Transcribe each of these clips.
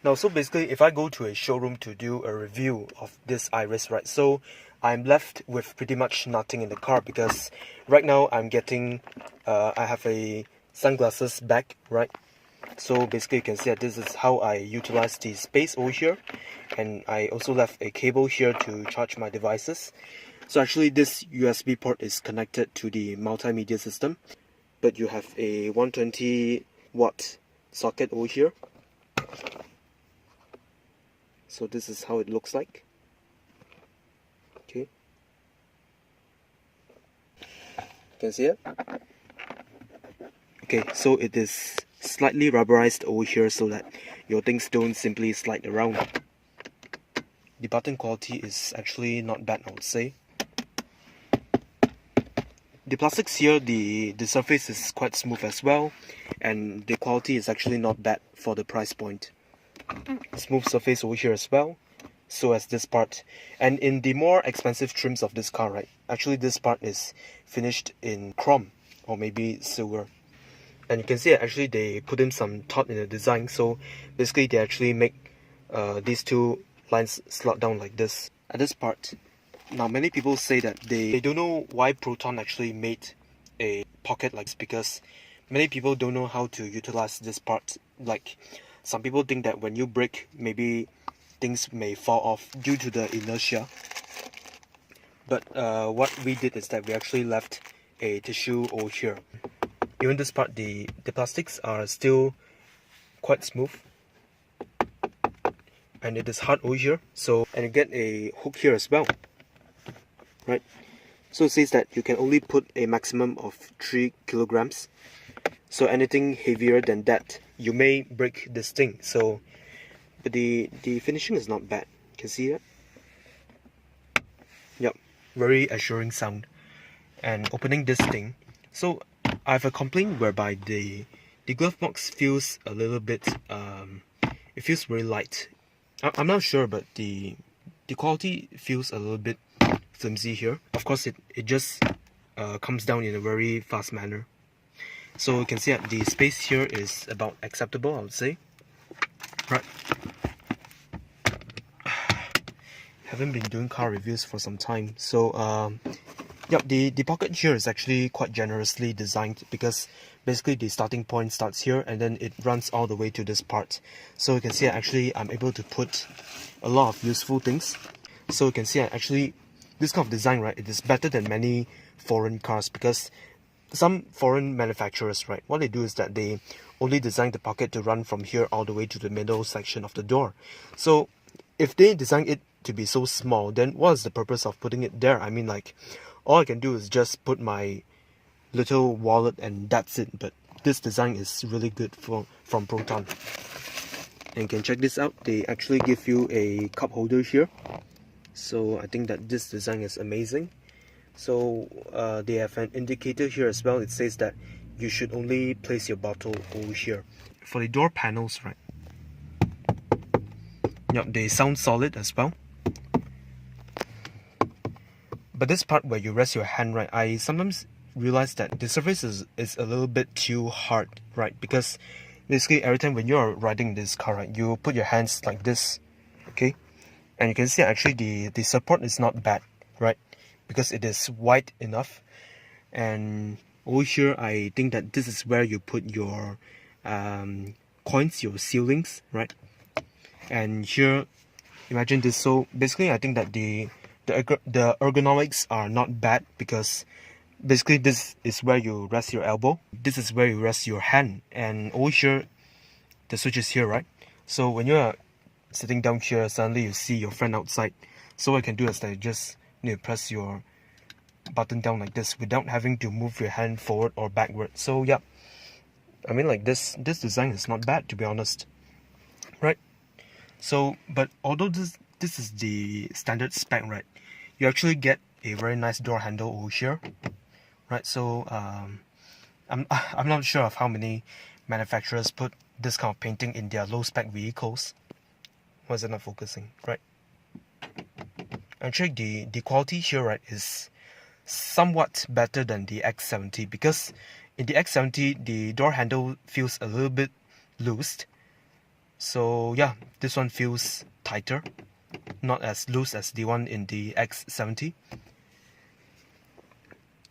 Now, so basically, if I go to a showroom to do a review of this Iris, right, so I'm left with pretty much nothing in the car because right now I'm getting, I have a sunglasses bag, right? So basically you can see that this is how I utilize the space over here, and I also left a cable here to charge my devices. So actually this USB port is connected to the multimedia system, but you have a 120 watt socket over here. So this is how it looks like. Okay, you can see it. Okay, so it is slightly rubberized over here so that your things don't simply slide around. The button quality is actually not bad, I would say. The plastics here, the surface is quite smooth as well, and the quality is actually not bad for the price point. Smooth surface over here as well, so as this part. And in the more expensive trims of this car, right, actually this part is finished in chrome or maybe silver. And you can see that actually they put in some thought in the design, so basically they actually make these two lines slot down like this at this part. Now many people say that they don't know why Proton actually made a pocket like this, because many people don't know how to utilize this part. Like, some people think that when you brake, maybe things may fall off due to the inertia. But what we did is that we actually left a tissue over here. Even this part, the plastics are still quite smooth, and it is hard over here. So, and you get a hook here as well, right? So it says that you can only put a maximum of 3 kilograms. So anything heavier than that, you may break this thing. So, but the finishing is not bad. You can see that. Yep, very assuring sound. And opening this thing, so I have a complaint whereby the glove box feels a little bit, it feels very light. I'm not sure, but the quality feels a little bit flimsy here. Of course, it just comes down in a very fast manner. So you can see that the space here is about acceptable, I would say. Right. Haven't been doing car reviews for some time, so yep, the pocket here is actually quite generously designed, because basically the starting point starts here and then it runs all the way to this part. So you can see actually I'm able to put a lot of useful things. So you can see actually this kind of design, right, it is better than many foreign cars, because some foreign manufacturers, right, what they do is that they only design the pocket to run from here all the way to the middle section of the door. So if they design it to be so small, then what is the purpose of putting it there? I mean, like, all I can do is just put my little wallet and that's it. But this design is really good from Proton. And you can check this out, they actually give you a cup holder here. So I think that this design is amazing. So they have an indicator here as well. It says that you should only place your bottle over here. For the door panels, right, yep, they sound solid as well. But this part where you rest your hand, right, I sometimes realize that the surface is a little bit too hard, right? Because basically every time when you're riding this car, right, you put your hands like this, okay? And you can see actually the support is not bad, right? Because it is wide enough. And over here, I think that this is where you put your coins, your ceilings, right? And here, imagine this. So basically, I think that the ergonomics are not bad, because basically this is where you rest your elbow, this is where you rest your hand, and over here the switch is here, right? So when you're sitting down here, suddenly you see your friend outside. So what you can do is that you just need to press your button down like this without having to move your hand forward or backward. So yeah, I mean, like, this design is not bad, to be honest, right? So, but although this is the standard spec, right, you actually get a very nice door handle over here, right? So I'm not sure of how many manufacturers put this kind of painting in their low spec vehicles. Why is it not focusing, right? Actually, the quality here, right, is somewhat better than the X70, because in the X70 the door handle feels a little bit loosed. So yeah, this one feels tighter, not as loose as the one in the X70.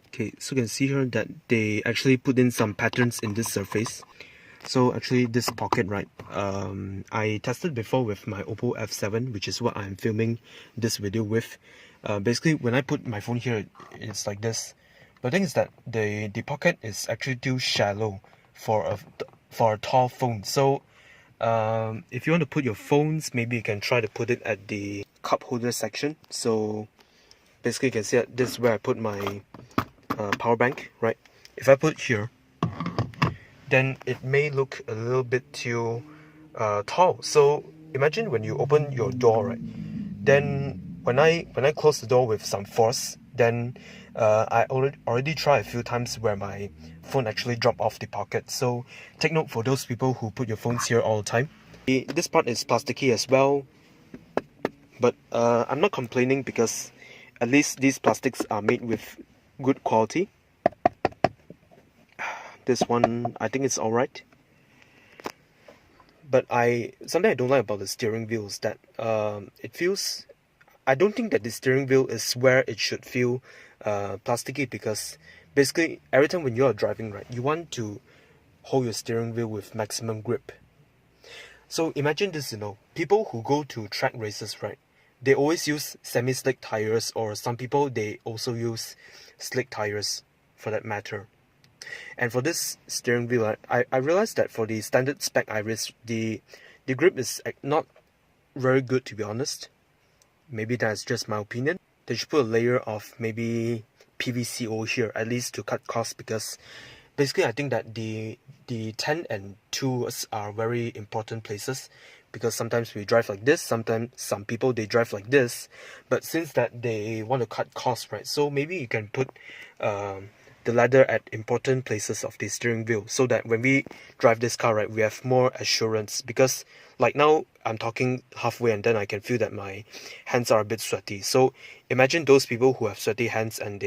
Okay, so you can see here that they actually put in some patterns in this surface. So actually this pocket, right, I tested before with my Oppo F7, which is what I'm filming this video with. Basically, when I put my phone here, it's like this. But the thing is that the pocket is actually too shallow for a tall phone. So if you want to put your phones, maybe you can try to put it at the cup holder section. So basically, you can see that this is where I put my power bank, right? If I put here, then it may look a little bit too tall. So imagine when you open your door, right? Then when I close the door with some force, then I already tried a few times where my phone actually dropped off the pocket. So take note for those people who put your phones here all the time. This part is plasticky as well, but I'm not complaining because at least these plastics are made with good quality. This one, I think it's alright. But something I don't like about the steering wheel is that it feels... I don't think that the steering wheel is where it should feel plasticky, because basically every time when you're driving, right, you want to hold your steering wheel with maximum grip. So imagine this, people who go to track races, right, they always use semi-slick tires, or some people, they also use slick tires for that matter. And for this steering wheel, I realized that for the standard spec Iriz, the grip is not very good, to be honest. Maybe that's just my opinion. They should put a layer of maybe PVC over here, at least to cut costs, because basically I think that the 10 and 2s are very important places, because sometimes we drive like this, sometimes some people they drive like this, but since that they want to cut costs, right, so maybe you can put the ladder at important places of the steering wheel, so that when we drive this car, right, we have more assurance. Because like now I'm talking halfway and then I can feel that my hands are a bit sweaty. So imagine those people who have sweaty hands and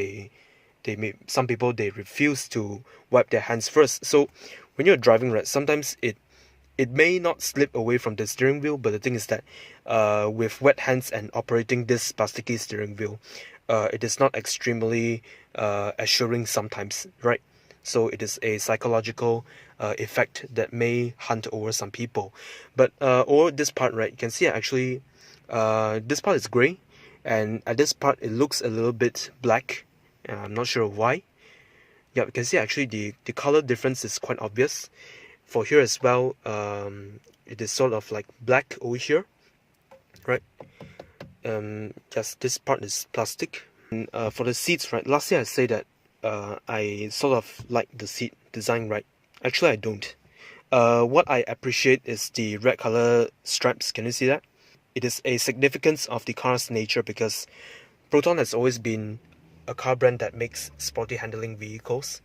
some people they refuse to wipe their hands first. So when you're driving, right, sometimes it may not slip away from the steering wheel, but the thing is that with wet hands and operating this plasticky steering wheel, it is not extremely assuring sometimes, right? So it is a psychological effect that may hunt over some people. But over this part, right, you can see actually this part is gray, and at this part it looks a little bit black. I'm not sure why. Yeah, you can see actually the color difference is quite obvious. For here as well, it is sort of like black over here, right? Yes, this part is plastic. And for the seats, right, lastly I say that I sort of like the seat design, right? Actually I don't. What I appreciate is the red color stripes. Can you see that? It is a significance of the car's nature, because Proton has always been a car brand that makes sporty handling vehicles.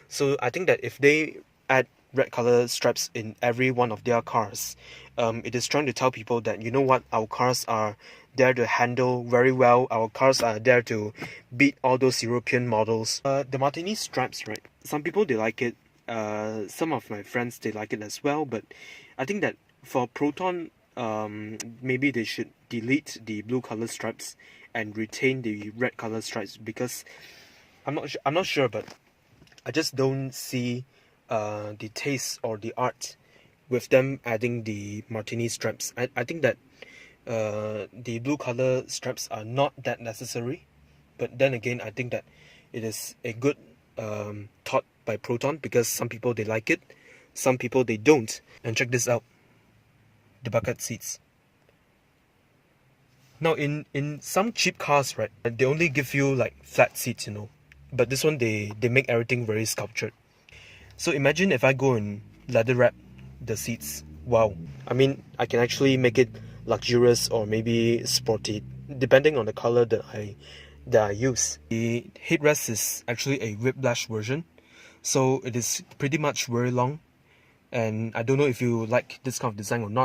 So I think that if they add red color stripes in every one of their cars, it is trying to tell people that, you know what, our cars are there to handle very well. Our cars are there to beat all those European models. The Martini stripes, right? Some people they like it. Some of my friends they like it as well. But I think that for Proton, maybe they should delete the blue color stripes and retain the red color stripes, because I'm not sure, but I just don't see the taste or the art with them adding the Martini stripes. I think that the blue color stripes are not that necessary, but then again I think that it is a good thought by Proton, because some people they like it, some people they don't. And check this out, the bucket seats. Now in some cheap cars, right, they only give you like flat seats, but this one they make everything very sculptured. So imagine if I go and leather wrap the seats. Wow, I mean I can actually make it luxurious or maybe sporty, depending on the color that I use. The headrest is actually a whiplash version, so it is pretty much very long, and I don't know if you like this kind of design or not.